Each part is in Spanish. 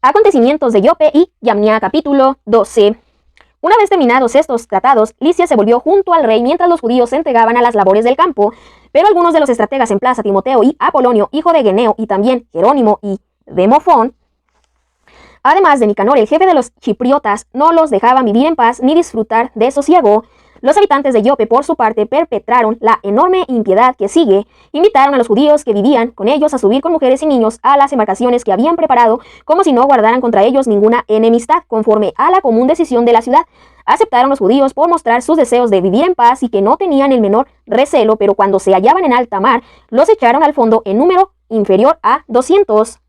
Acontecimientos de Jope y Yamnia, capítulo 12. Una vez terminados estos tratados, Lisias se volvió junto al rey mientras los judíos se entregaban a las labores del campo, pero algunos de los estrategas en plaza, Timoteo y Apolonio, hijo de Geneo, y también Jerónimo y Demofón, además de Nicanor, el jefe de los chipriotas, no los dejaban vivir en paz ni disfrutar de sosiego. Los habitantes de Jope, por su parte, perpetraron la enorme impiedad que sigue. Invitaron a los judíos que vivían con ellos a subir con mujeres y niños a las embarcaciones que habían preparado, como si no guardaran contra ellos ninguna enemistad, conforme a la común decisión de la ciudad. Aceptaron los judíos por mostrar sus deseos de vivir en paz y que no tenían el menor recelo, pero cuando se hallaban en alta mar, los echaron al fondo en número inferior a 200.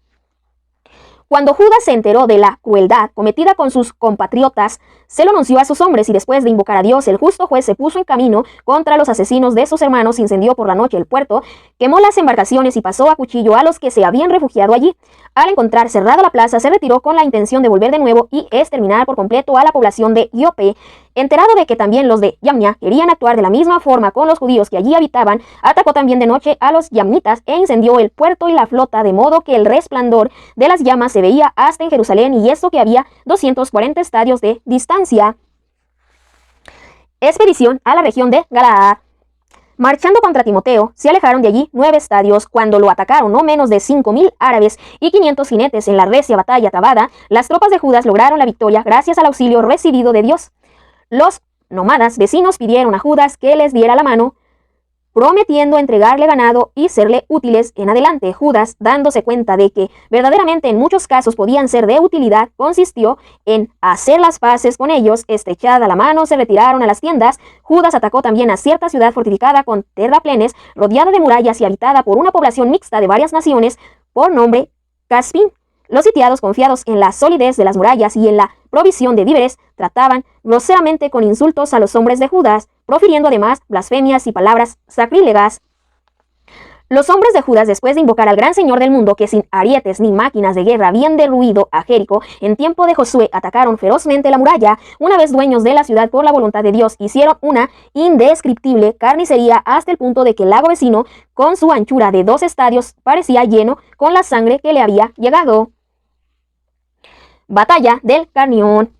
Cuando Judas se enteró de la crueldad cometida con sus compatriotas, se lo anunció a sus hombres y después de invocar a Dios, el justo juez se puso en camino contra los asesinos de sus hermanos, incendió por la noche el puerto, quemó las embarcaciones y pasó a cuchillo a los que se habían refugiado allí. Al encontrar cerrada la plaza, se retiró con la intención de volver de nuevo y exterminar por completo a la población de Jope. Enterado de que también los de Yamnia querían actuar de la misma forma con los judíos que allí habitaban, atacó también de noche a los yamnitas e incendió el puerto y la flota, de modo que el resplandor de las llamas se veía hasta en Jerusalén, y esto que había 240 estadios de distancia. Expedición a la región de Galaad. Marchando contra Timoteo, se alejaron de allí 9 estadios. Cuando lo atacaron no menos de 5.000 árabes y 500 jinetes en la recia batalla trabada, las tropas de Judas lograron la victoria gracias al auxilio recibido de Dios. Los nómadas vecinos pidieron a Judas que les diera la mano, prometiendo entregarle ganado y serle útiles en adelante. Judas, dándose cuenta de que verdaderamente en muchos casos podían ser de utilidad, consistió en hacer las paces con ellos. Estrechada la mano, se retiraron a las tiendas. Judas atacó también a cierta ciudad fortificada con terraplenes, rodeada de murallas y habitada por una población mixta de varias naciones, por nombre Caspín. Los sitiados, confiados en la solidez de las murallas y en la provisión de víveres, trataban groseramente con insultos a los hombres de Judas, profiriendo además blasfemias y palabras sacrílegas. Los hombres de Judas, después de invocar al gran Señor del mundo, que sin arietes ni máquinas de guerra habían derruido a Jericó en tiempo de Josué, atacaron ferozmente la muralla. Una vez dueños de la ciudad por la voluntad de Dios, hicieron una indescriptible carnicería hasta el punto de que el lago vecino, con su anchura de 2 estadios, parecía lleno con la sangre que le había llegado. Batalla del Carnión.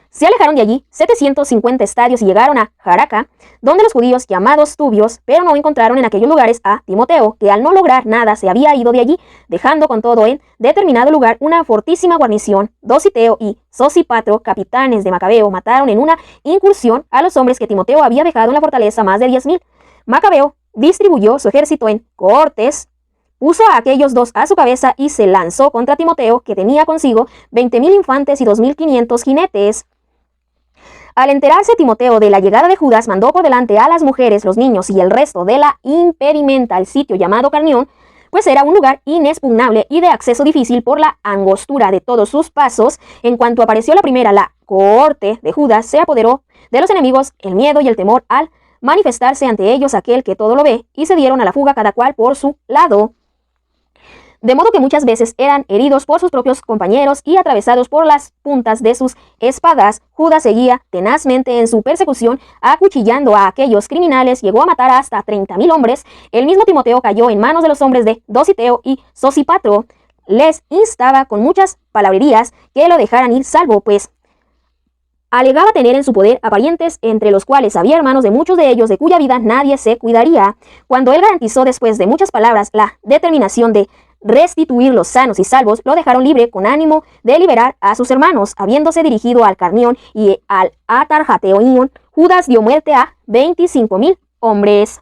Se alejaron de allí 750 estadios y llegaron a Jaraca, donde los judíos llamados Tubios, pero no encontraron en aquellos lugares a Timoteo, que al no lograr nada se había ido de allí, dejando con todo en determinado lugar una fortísima guarnición. Dositeo y Sosipatro, capitanes de Macabeo, mataron en una incursión a los hombres que Timoteo había dejado en la fortaleza, más de 10.000. Macabeo distribuyó su ejército en cohortes, puso a aquellos 2 a su cabeza y se lanzó contra Timoteo, que tenía consigo 20.000 infantes y 2.500 jinetes. Al enterarse Timoteo de la llegada de Judas, mandó por delante a las mujeres, los niños y el resto de la impedimenta al sitio llamado Carnión, pues era un lugar inexpugnable y de acceso difícil por la angostura de todos sus pasos. En cuanto apareció la primera, la cohorte de Judas se apoderó de los enemigos el miedo y el temor al manifestarse ante ellos aquel que todo lo ve, y se dieron a la fuga cada cual por su lado. De modo que muchas veces eran heridos por sus propios compañeros y atravesados por las puntas de sus espadas. Judas seguía tenazmente en su persecución, acuchillando a aquellos criminales. Llegó a matar hasta 30.000 hombres. El mismo Timoteo cayó en manos de los hombres de Dositeo y Sosipatro. Les instaba con muchas palabrerías que lo dejaran ir salvo, pues alegaba tener en su poder a parientes, entre los cuales había hermanos de muchos de ellos, de cuya vida nadie se cuidaría. Cuando él garantizó, después de muchas palabras, la determinación de restituirlos sanos y salvos, lo dejaron libre con ánimo de liberar a sus hermanos. Habiéndose dirigido al Carnión y al Atarjateoíon, Judas dio muerte a 25.000 hombres.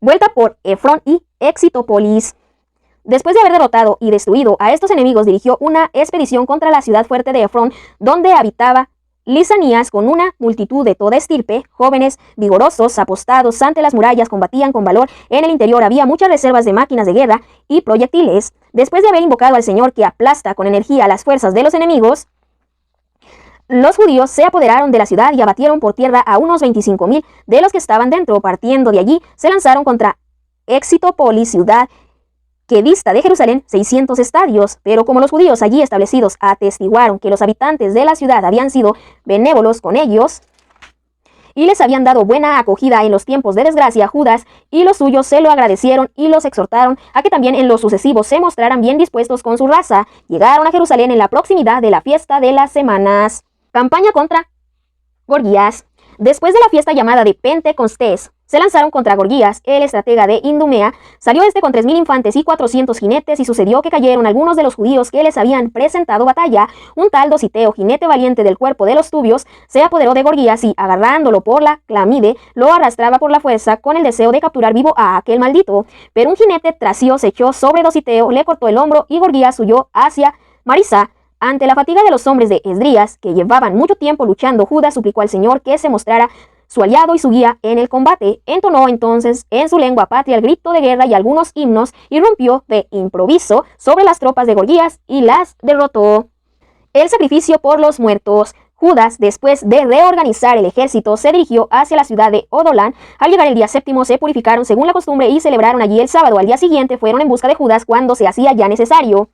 Vuelta por Efrón y Exitópolis. Después de haber derrotado y destruido a estos enemigos, dirigió una expedición contra la ciudad fuerte de Efrón, donde habitaba Lisanías con una multitud de toda estirpe. Jóvenes vigorosos, apostados ante las murallas, combatían con valor. En el interior había muchas reservas de máquinas de guerra y proyectiles. Después de haber invocado al Señor, que aplasta con energía a las fuerzas de los enemigos, los judíos se apoderaron de la ciudad y abatieron por tierra a unos 25.000 de los que estaban dentro. Partiendo de allí, se lanzaron contra Exitópolis, ciudad que dista de Jerusalén 600 estadios, pero como los judíos allí establecidos atestiguaron que los habitantes de la ciudad habían sido benévolos con ellos, y les habían dado buena acogida en los tiempos de desgracia, Judas y los suyos se lo agradecieron y los exhortaron a que también en lo sucesivo se mostraran bien dispuestos con su raza. Llegaron a Jerusalén en la proximidad de la fiesta de las semanas. Campaña contra Gorgías. Después de la fiesta llamada de Pentecostés, se lanzaron contra Gorgías, el estratega de Idumea. Salió este con 3000 infantes y 400 jinetes, y sucedió que cayeron algunos de los judíos que les habían presentado batalla. Un tal Dositeo, jinete valiente del cuerpo de los tubios, se apoderó de Gorgías y, agarrándolo por la clamide, lo arrastraba por la fuerza con el deseo de capturar vivo a aquel maldito. Pero un jinete tracio se echó sobre Dositeo, le cortó el hombro y Gorgías huyó hacia Marisa. Ante la fatiga de los hombres de Esdrías, que llevaban mucho tiempo luchando, Judas suplicó al Señor que se mostrara su aliado y su guía en el combate. Entonó entonces en su lengua patria el grito de guerra y algunos himnos, y rompió de improviso sobre las tropas de Gorgías y las derrotó. El sacrificio por los muertos. Judas, después de reorganizar el ejército, se dirigió hacia la ciudad de Odolán. Al llegar el día séptimo se purificaron según la costumbre y celebraron allí el sábado. Al día siguiente fueron en busca de Judas cuando se hacía ya necesario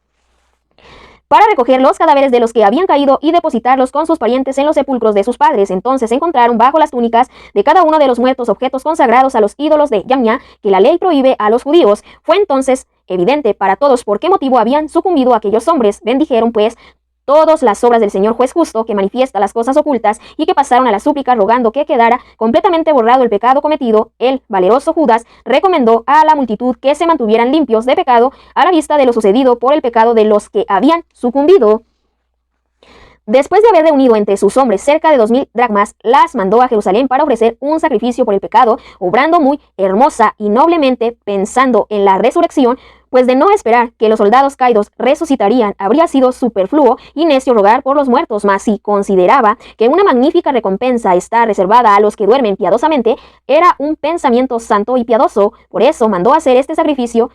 para recoger los cadáveres de los que habían caído y depositarlos con sus parientes en los sepulcros de sus padres. Entonces encontraron bajo las túnicas de cada uno de los muertos objetos consagrados a los ídolos de Yamnia, que la ley prohíbe a los judíos. Fue entonces evidente para todos por qué motivo habían sucumbido aquellos hombres. Bendijeron pues todas las obras del Señor juez justo, que manifiesta las cosas ocultas, y que pasaron a la súplica rogando que quedara completamente borrado el pecado cometido. El valeroso Judas recomendó a la multitud que se mantuvieran limpios de pecado a la vista de lo sucedido por el pecado de los que habían sucumbido. Después de haber reunido entre sus hombres cerca de 2000 dracmas, las mandó a Jerusalén para ofrecer un sacrificio por el pecado, obrando muy hermosa y noblemente, pensando en la resurrección, pues de no esperar que los soldados caídos resucitarían, habría sido superfluo y necio rogar por los muertos. Mas si consideraba que una magnífica recompensa está reservada a los que duermen piadosamente, era un pensamiento santo y piadoso. Por eso mandó hacer este sacrificio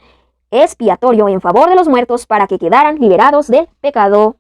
expiatorio en favor de los muertos, para que quedaran liberados del pecado.